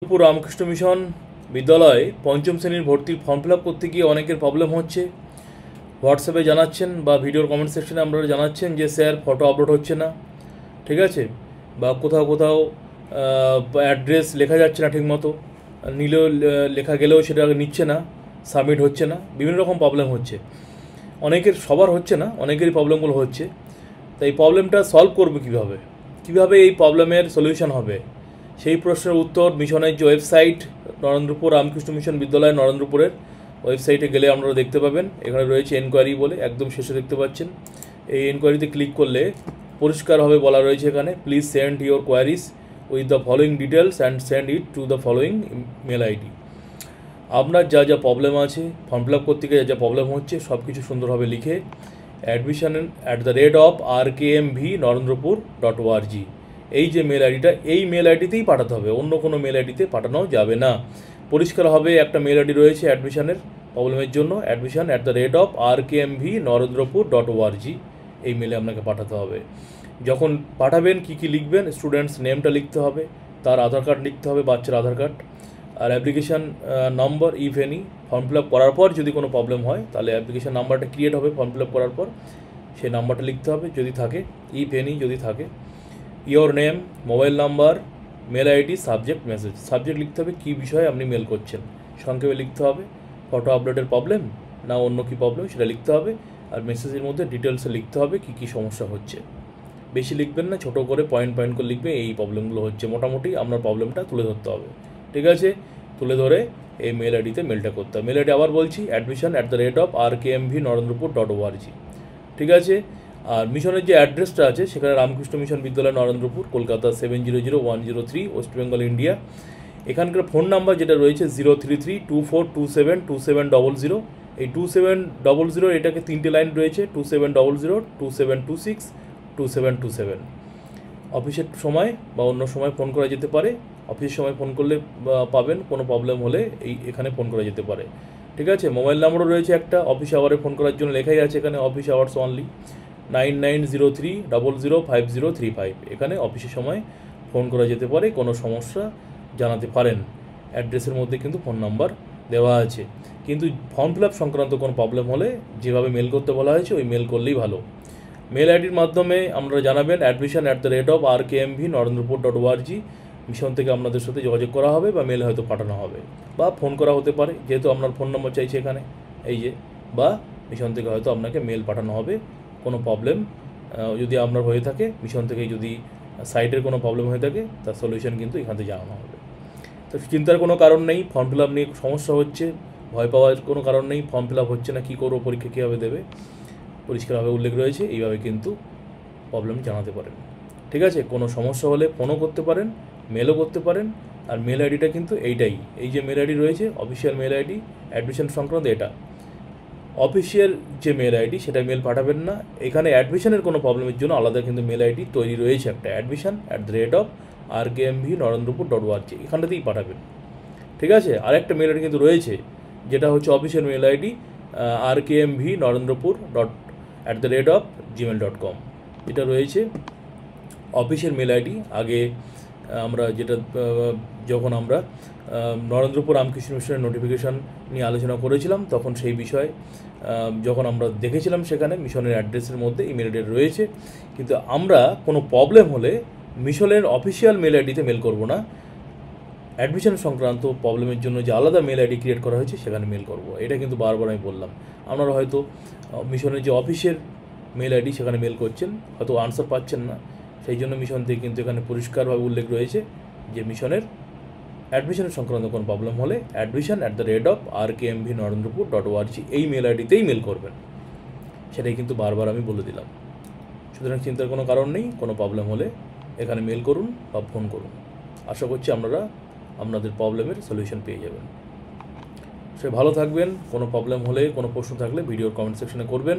Narendrapur Ramakrishna mission বিদ্যালয়ে পঞ্চম শ্রেণীর ভর্তির ফর্ম ফিল আপ করতে গিয়ে অনেকের প্রবলেম হচ্ছে। হোয়াটসঅ্যাপে জানাচ্ছেন বা ভিডিওর কমেন্ট সেকশনে আপনারা জানাচ্ছেন যে স্যার ফটো আপলোড হচ্ছে না, ঠিক আছে, বা কোথাও কোথাও অ্যাড্রেস লেখা যাচ্ছে না ঠিকমতো, নিলেও লেখা গেলেও সেটা নিচ্ছে না, সাবমিট হচ্ছে না, বিভিন্ন রকম প্রবলেম হচ্ছে। অনেকের, সবার হচ্ছে না, অনেকেরই প্রবলেমগুলো হচ্ছে। তো এই প্রবলেমটা সলভ করবে কীভাবে এই প্রবলেমের সলিউশন হবে, সেই প্রশ্নের উত্তর মিশনের যে ওয়েবসাইট নরেন্দ্রপুর রামকৃষ্ণ মিশন বিদ্যালয় নরেন্দ্রপুরের ওয়েবসাইটে গেলে আপনারা দেখতে পাবেন। এখানে রয়েছে এনকোয়ারি বলে, একদম শেষে দেখতে পাচ্ছেন। এই এনকোয়ারিতে ক্লিক করলে পরিষ্কারভাবে বলা রয়েছে এখানে, please send your queries with the following details and send it to the following mail ID. আপনার যা যা প্রবলেম আছে, ফর্ম ফিল আপ করতে গিয়ে যা প্রবলেম হচ্ছে, সব কিছু সুন্দরভাবে লিখে admission@rkmvnarendrapur.org এই যে মেল আইডিটা, এই মেল আইডিতেই পাঠাতে হবে, অন্য কোনো মেল আইডিতে পাঠানো যাবে না। পরিষ্কারভাবে একটা মেল আইডি রয়েছে অ্যাডমিশনের প্রবলেমের জন্য, admission@rkmvnarendrapur.org এই মেলে আপনাকে পাঠাতে হবে। যখন পাঠাবেন কী কী লিখবেন, স্টুডেন্টস নেমটা লিখতে হবে, তার আধার কার্ড লিখতে হবে, বাচ্চার আধার কার্ড, আর application number if any. Form fill up করার পর যদি কোনো প্রবলেম হয় তাহলে অ্যাপ্লিকেশান নাম্বারটা ক্রিয়েট হবে ফর্ম ফিল আপ করার পর, সেই নাম্বারটা লিখতে হবে যদি থাকে, ইফ এনি যদি থাকে। Your name, mobile number, mail ID, subject message. Subject লিখতে হবে কী বিষয়ে আপনি মেল করছেন, সংক্ষেপে লিখতে হবে, ফটো আপলোডের প্রবলেম না অন্য কী প্রবলেম সেটা লিখতে হবে। আর মেসেজের মধ্যে ডিটেলসে লিখতে হবে কী কী সমস্যা হচ্ছে। বেশি লিখবেন না, ছোটো করে পয়েন্ট পয়েন্ট করে লিখবে এই প্রবলেমগুলো হচ্ছে, মোটামুটি আপনার প্রবলেমটা তুলে ধরতে হবে, ঠিক আছে। তুলে ধরে এই মেল আইডিতে মেলটা করতে হবে। মেল আইডি আবার বলছি, admission@rkmvnarendrapur.org, ঠিক আছে। আর মিশনের যে অ্যাড্রেসটা আছে সেখানে রামকৃষ্ণ মিশন বিদ্যালয় নরেন্দ্রপুর, কলকাতা 700103, ওয়েস্ট বেঙ্গল, ইন্ডিয়া। এখানকার ফোন নাম্বার যেটা রয়েছে 03324272700। এই 2700 এটাকে 3টে লাইন রয়েছে, 2700, 2726, 2727। অফিসের সময় বা অন্য সময় ফোন করা যেতে পারে। অফিসের সময় ফোন করলে পাবেন, কোনো প্রবলেম হলে এখানে ফোন করা যেতে পারে, ঠিক আছে। মোবাইল নাম্বারও রয়েছে একটা, অফিস আওয়ারে ফোন করার জন্য লেখাই আছে এখানে, অফিস আওয়ার্স অনলি, 9903005035। এখানে অফিসের সময় ফোন করা যেতে পারে, কোনো সমস্যা জানাতে পারেন। অ্যাড্রেসের মধ্যে কিন্তু ফোন নাম্বার দেওয়া আছে। কিন্তু ফর্ম ফিল আপ সংক্রান্ত কোনো প্রবলেম হলে যেভাবে মেল করতে বলা হয়েছে ওই মেল করলেই ভালো। মেল আইডির মাধ্যমে আপনারা জানাবেন admission@rkmvnarendrapur.org। মিশন থেকে আপনাদের সাথে যোগাযোগ করা হবে বা মেল হয়তো পাঠানো হবে বা ফোন করা হতে পারে, যেহেতু আপনার ফোন নম্বর চাইছে এখানে, এই যে, বা মিশন থেকে হয়তো আপনাকে মেল পাঠানো হবে। কোনো প্রবলেম যদি আপনার হয়ে থাকে, মিশন থেকে যদি সাইটের কোনো প্রবলেম হয়ে থাকে, তার সলিউশন কিন্তু এখান থেকে জানানো হবে। তো চিন্তার কোনো কারণ নেই, ফর্ম ফিল আপ নিয়ে সমস্যা হচ্ছে, ভয় পাওয়ার কোনো কারণ নেই। ফর্ম ফিল আপ হচ্ছে না, কী করবো, পরীক্ষা কীভাবে দেবে, পরিষ্কারভাবে উল্লেখ রয়েছে, এইভাবে কিন্তু প্রবলেম জানাতে পারেন, ঠিক আছে। কোনো সমস্যা হলে ফোনও করতে পারেন, মেলও করতে পারেন। আর মেল আইডিটা কিন্তু এইটাই, এই যে মেল আইডি রয়েছে অফিসিয়াল মেল আইডি অ্যাডমিশন সংক্রান্ত, এটা অফিসিয়াল যে মেল আইডি, সেটা মেল পাঠাবেন না। এখানে অ্যাডমিশনের কোনো প্রবলেমের জন্য আলাদা কিন্তু মেল আইডি তৈরি রয়েছে একটা, admission@rkmvnarendrapur.org, এখানটাতেই পাঠাবেন, ঠিক আছে। আরেকটা মেল আইডি কিন্তু রয়েছে, যেটা হচ্ছে অফিসিয়াল মেল আইডি, rkmvnarendrapur@gmail.com, এটা রয়েছে অফিসের মেল আইডি। আগে আমরা যেটা, যখন আমরা নরেন্দ্রপুর রামকৃষ্ণ মিশনের নোটিফিকেশান নিয়ে আলোচনা করেছিলাম, তখন সেই বিষয়ে যখন আমরা দেখেছিলাম সেখানে মিশনের অ্যাড্রেসের মধ্যে ইমেল আইডি রয়েছে। কিন্তু আমরা কোনো প্রবলেম হলে মিশনের অফিসিয়াল মেল আইডিতে মেল করব না, অ্যাডমিশন সংক্রান্ত প্রবলেমের জন্য যে আলাদা মেল আইডি ক্রিয়েট করা হয়েছে সেখানে মেল করব। এটা কিন্তু বারবার আমি বললাম। আপনারা হয়তো মিশনের যে অফিসের মেল আইডি সেখানে মেল করছেন, হয়তো আনসার পাচ্ছেন না, সেই জন্য মিশন থেকে কিন্তু এখানে পরিষ্কারভাবে উল্লেখ রয়েছে যে মিশনের অ্যাডমিশনের সংক্রান্ত কোনো প্রবলেম হলে admission@rkmvnarendrapur.org এই মেল আইডিতেই মেল করবেন, সেটাই কিন্তু বারবার আমি বলে দিলাম। সুতরাং চিন্তার কোনো কারণ নেই, কোনো প্রবলেম হলে এখানে মেল করুন বা ফোন করুন। আশা করছি আপনারা আপনাদের প্রবলেমের সলিউশন পেয়ে যাবেন। সে ভালো থাকবেন। কোনো প্রবলেম হলে, কোনো প্রশ্ন থাকলে ভিডিওর কমেন্ট সেকশনে করবেন।